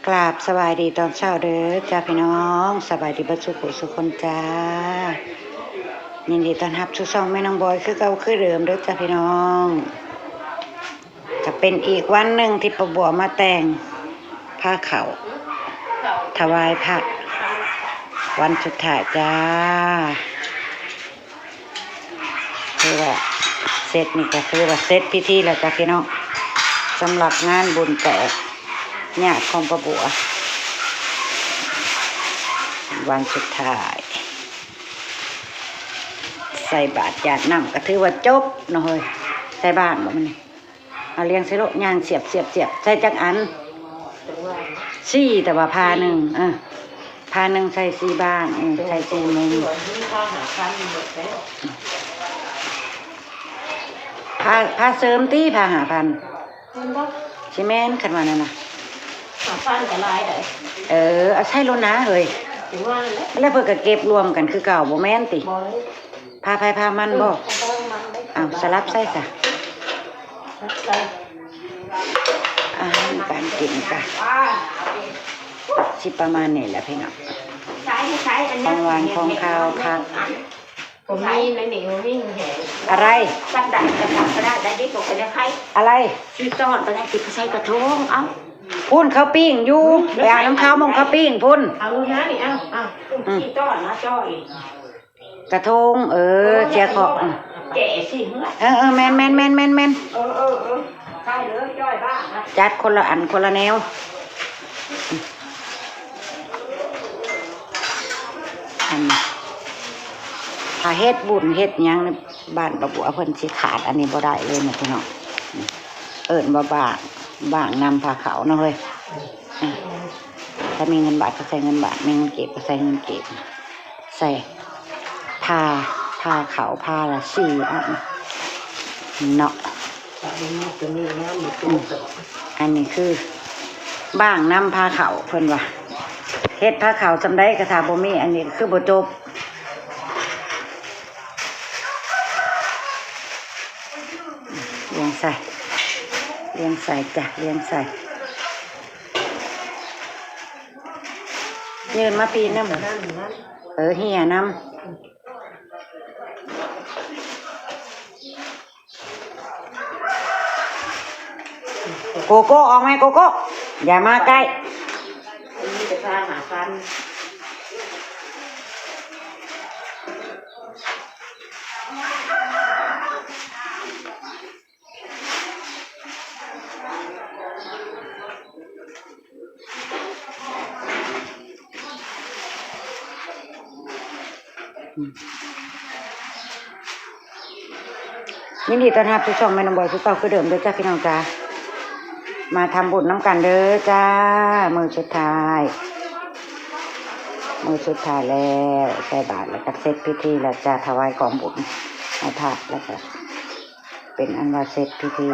กราบสบายดีตอนเช้าเด้อจ้าพี่น้องสบายดีบัดสุขสุขคนจ้ายินดีต้อนรับสู่ช่องแม่น้องบอยคือเก่าคือเดิมเด้อจ้าพี่น้องจะเป็นอีกวันหนึ่งที่ประบัวมาแต่งผ้าเขาถวายพระวันสุดท้ายจ้าคือว่าเสร็จนี่ก็คือว่าเสร็จพิธีแล้วจ้าพี่น้องสำหรับงานบุญแตกญาติของประบัววันสุดท้ายใส่บาตรญาตินั่งก็ถือว่าจบเนาะเฮ้ยใส่บ้านบ่มันนี่เอาเลี้ยงใส่โลกย่างเสียบใส่จักอันสี่แต่ว่าพาหนึ่งพาหนึ่งใส่สี่บ้านใส่สี่มุมพาเสริมตีพา5,000ใช่ไหมนขันวันนั่นน่ะ5,000ก็หลายได้เอาใช่รถนะเฮ้ยแล้วเพิ่นก็เก็บรวมกันคือเก่าบ่แม่นติพาไผพามันบ่สลับใส่ซะอาหารการกินก็สิประมาณนี้แหละพี่น้องของหวานของข้าวผักผมมีในหนิวมีแหงอะไรจับได้จะทำก็ได้ที่ผมก็จะใครอะไรซื้อต้อนตอนนี้ติดใส่กระทงพุ่นข้าวปิ้งอยู่ไปเอาน้ำข้าวมงข้าวปิ้งพุ่นเอาลูกนะนี่ซื้อต้อนนะจ้อยกระทงเจียขอแก่สิแม่นใช่เลยจ้อยบ้างจัดคนละอันคนละแนวถ้าเฮ็ดบุญเฮ็ดยังในบ้านประบัวเพิ่นสิขาดอันนี้บ่ได้เลยเนี่ยพี่น้องบ่บางนำผ้าขาวเนาะเฮ้ยถ้ามีเงินบาทก็ใส่เงินบาทมีเงินเก็บก็ใส่เงินเก็บใส่ผ้าขาวผ้าละ4 อันเนาะอันนี้คือบ้างนำผ้าขาวเพิ่นว่าเฮ็ดผ้าขาวจำได้กระทาบ่มีอันนี้คือบ่จบเลี้ยงใส่จ้ะเลี้ยงใส่ยืนมาปีน้ำเหี่ยน้ำโกโก้ออกไหมโกโก้อย่ามาใกล้จะพาหาฟันยินดีต้อนรับทุกช่องแม่น้องบอยคือเก่าคือเดิมเด้อจ้าพี่น้องจ้ามาทำบุญน้ำกันเด้อจ้ามือสุดท้ายแล้วใส่บาตรแล้วก็เสร็จพิธีแล้วจะถวายของบุญให้พระแล้วก็เป็นอันว่าเสร็จพิธี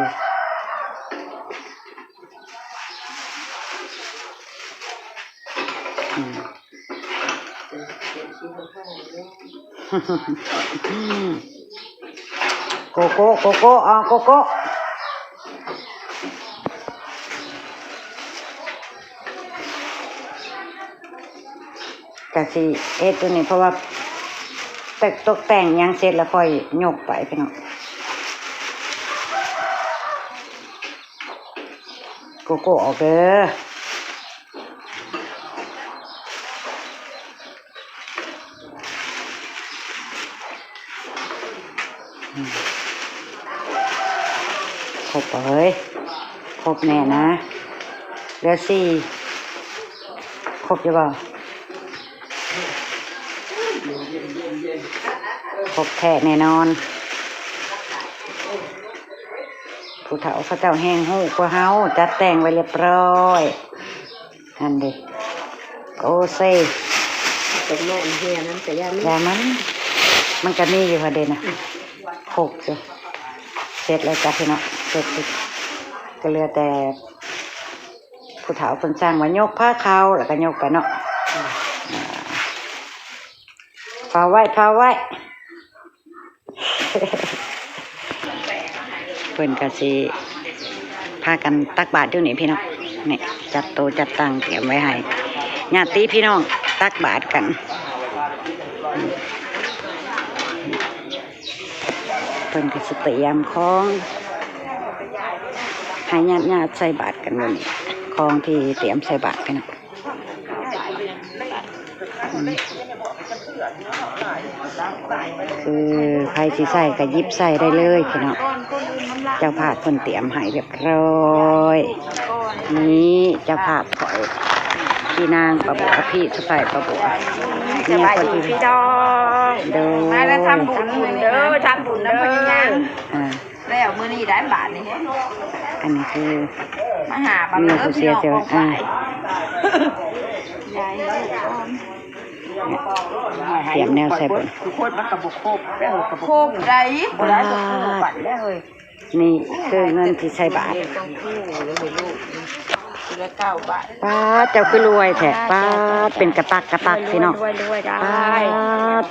โกโก้โกโก้จากสิเฮ็ดตัวนี้เพราะว่าตกแต่งยังเสร็จแล้วค่อยยกไปพี่น้องโกโก้ออกเด้อครบเฮ้ยครบแน่นะเหลือ4ครบจะบ่ครบแท้แน่นอนผู้เฒ่าเขาเจ้าแห้งหู้กว่าเฮาจัดแต่งไว้เรียบร้อยอันเด็กโอเซ่เป็นแม่เฮียนั้นแต่ยามันก็มีอยู่พอดีนะครบจ้ะเสร็จแล้วจ้ะพี่น้องเสร็จก็เหลือแต่ผู้เฒ่าเพิ่นสร้างว่ายกผ้าขาวแล้วก็ยกไปเนาะพาไว้เพิ่นก็สิพากันตักบาตรอยู่นี่พี่น้อง นี่จัดโตะจัดตังเตรียมไว้ให้ญาติพี่น้องตักบาตรกันเพิ่นก็สิเตรียมของให้ญาติใส่บาตรกันมื้อนี้ของที่เตรียมใส่บาตรพี่น้องคือใครสิใส่ก็หยิบใส่ได้เลยพี่น้องเจ้าภาพเพิ่นเตรียมให้เรียบร้อยนี่เจ้าภาพข่อยพี่นางประบัวพี่สะใภ้ประบัว สบายดีพี่น้อง เด้อ มาแล้วทำบุญเด้อทำบุญน้ำพญาน อ่า แล้วมื้อนี้ได้บาทนี่ อันนี้คือ มาหาบาเด้อพี่น้องของฝ่ายยาย เตรียมแนวใส่บน คือโคตรมันกระบอกโคกแล้วกระบอกโคกใดบ่ได้ก็คือปั่นแล้วเฮ้ย นี่คือเงินที่ใส่บาท ต้องคู่แล้วให้ลูกทีละ9 บาท ป้าเจ้าคือรวยแท้ป้าเป็นกระตักพี่น้อง รวยได้ ป้า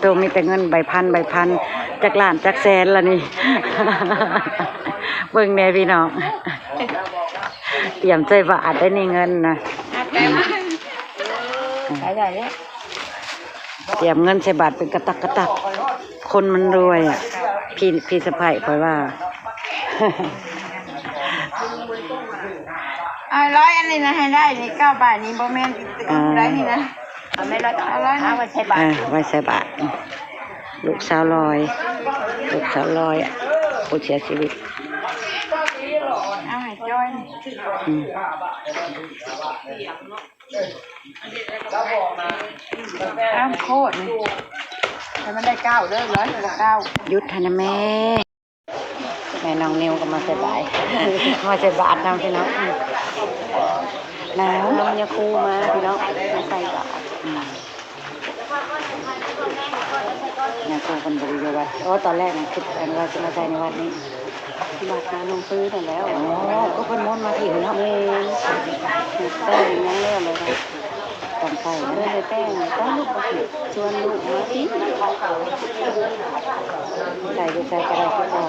ตัวมีแต่เงินใบพันจากล้านจากแสนละนี่ เบิ่งแน่พี่น้องเตรียมใส่บาทได้นี่เงินนะ ได้แล้ว เตรียมเงินใส่บาทเป็นกระตักคนมันรวยอ่ะพี่สะใภ้คอยว่า ร้อยอันนี้นะให้ได้นี่9 บาทนี้บ่แม่นได้นี่นะไม่ร้อยก็ร้อยนะไว้ใช้บาท ไว้ใส่บาทลูกสาวลอยอ่ะผู้เสียชีวิต เอาให้จ้อย อืม อ้ามโคตรนี่ให้มันได้9เด้อร้อยกับ9 ยุทธนะแม่น้องนิวก็มาใส่บาตร มาใส่บาตรนำพี่น้องน้ำยาคูมาพี่น้องมาใส่บาตรยาคูคนบริเวณวัดตอนแรกนะคิดกันว่าจะมาใส่ในวัดนี้บาตรน้องซื้อแต่แล้วก็คนม้วนมาถึงเนาะแป้งยังเล่เลยนะต้องใส่เลยแป้งต้องลูกมาถึงชวนลูกมาที่ใส่ก็ใส่กระไรก็ได้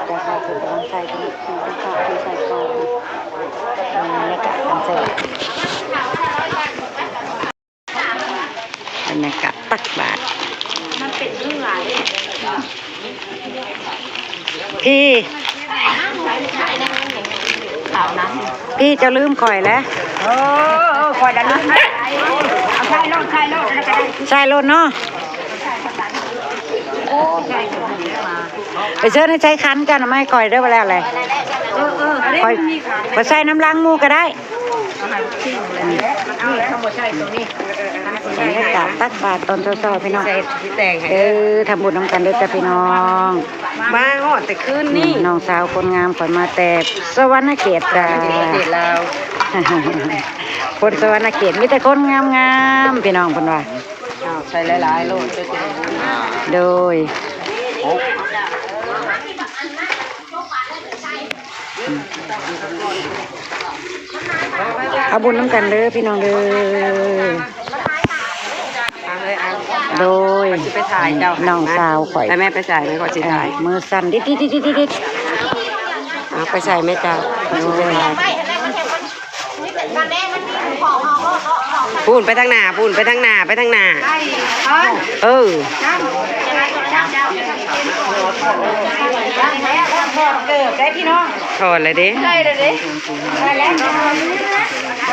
จะใส่คือกำลังใส่กันเป็นข้าวที่ใส่ก่อนบรรยากาศการใส่บรรยากาศตักบาตร มันเป็นเรื่องหลาย พี่ ข่าวนั้น พี่จะลืมข่อยแล้ว คอยดันเอาใช่โลดแล้วก็ได้ ใส่รถเนาะ โอ้ใช่คนนี้มา ไปเชิญให้ใช้คันกันไม่ข่อยได้ไปแล้วอะไรข่อยไปใส่น้ำล้างมูก็ได้ เอาแล้วทั้งหมดใช่ตรงนี้ บรรยากาศตักบาตรตอนเช้าๆพี่น้อง ที่แต่งให้ ทำบุญน้ำกันเด้อจ้ะพี่น้อง มาหอดแต่คืนนี่ น้องสาวคนงามข่อยมาแต่สวรรณเขตจ้า เด็ดเรา คนสวรรณเขตมีแต่คนงามๆพี่น้องเพิ่นว่า ใส่หลายๆโลดด้วยกัน โดยเอาบุญน้ำกันเด้อพี่น้องเด้อโดย ไปถ่ายเจ้า น้องสาวข่อย ไปแม่ไปใส่ไหมก่อนจะถ่าย มือสั่นดิด ไปใส่ไหมจ้า โดย พูนไปทางหน้าพูนไปทางหน้าไปทางหน้า เออเกิดได้พี่น้อง ถอดเลยดิ ได้เลยดิได้แล้ว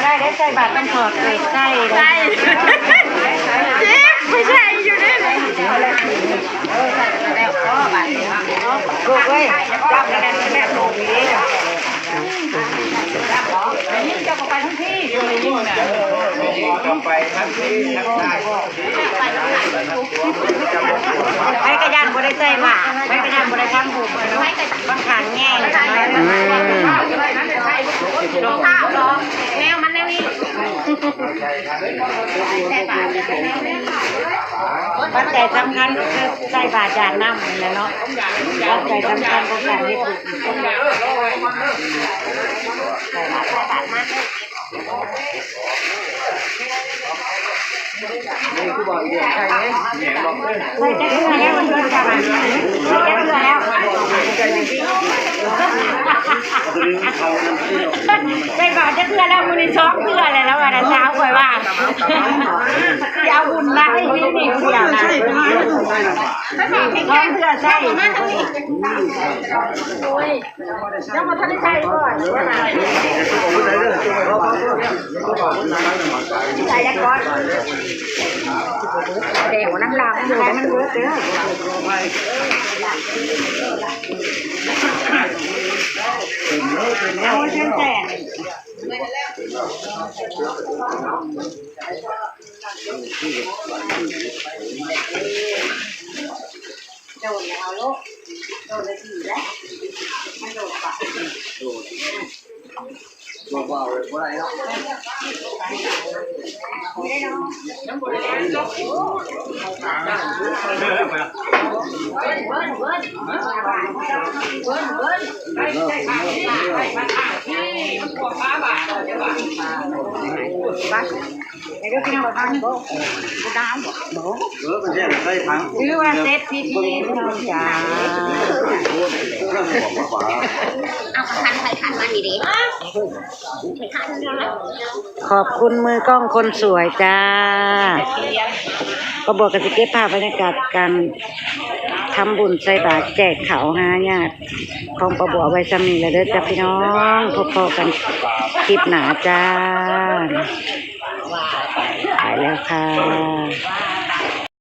ได้ใส่บาตรต้องถอดเกิดได้ไม่ใช่อยู่นี่ลูกเว้ยจับแล้วแม่ลูกนี้นี่จะไปทั้งที่ไปทั้งที่ไม่กระยานบริใจมาไม่กระยานบริทางหูบางขันแง่รอข้าวรอแมวมันแนวนี้ปัจจัยสำคัญก็คือใส่บาตรจานน้ำนี่แหละเนาะปัจจัยสำคัญของการเฮ็ดบุญใส่บาตรมา นี่คือบอกเดียวใช่ไหมเนี่ยบอกเลย ใส่จะเพื่อแล้วมันเพื่อกันใส่จะเพื่อแล้วใส่บาทจะเพื่อแล้วมือในซ้อมเพื่ออะไรแล้ววันเช้าก่อยว่าจะเอาบุญมาให้นี่นี่เดียวนะซ้อมเพื่อใช่แล้วมาทันได้ใช่ก่อนใส่ยักษ์ก่อนเดี๋ยวน้ำลายมันอะไรมันเวิร์กเด้อเอาเช่นแต่โดนแล้วลูกโดนเลยทีแล้วมันโดนปะบอกเอาเลยว่าไรเนาะมันแย่ได้ทั้ง หรือว่าเซตพิธีเราจ้า เอาขันใส่ขันมาดีดิใส่ขันเดียวนะ ขอบคุณมือกล้องคนสวยจ้าก็บอกกันจะเก็บภาพบรรยากาศการทำบุญใส่บาตรแจกเขาวหาญาติของประบัวไว้ซ้ำนี้แล้วเด้อจ้าพี่น้องพบกันคลิปหนาจ้าไปแล้วค่ะ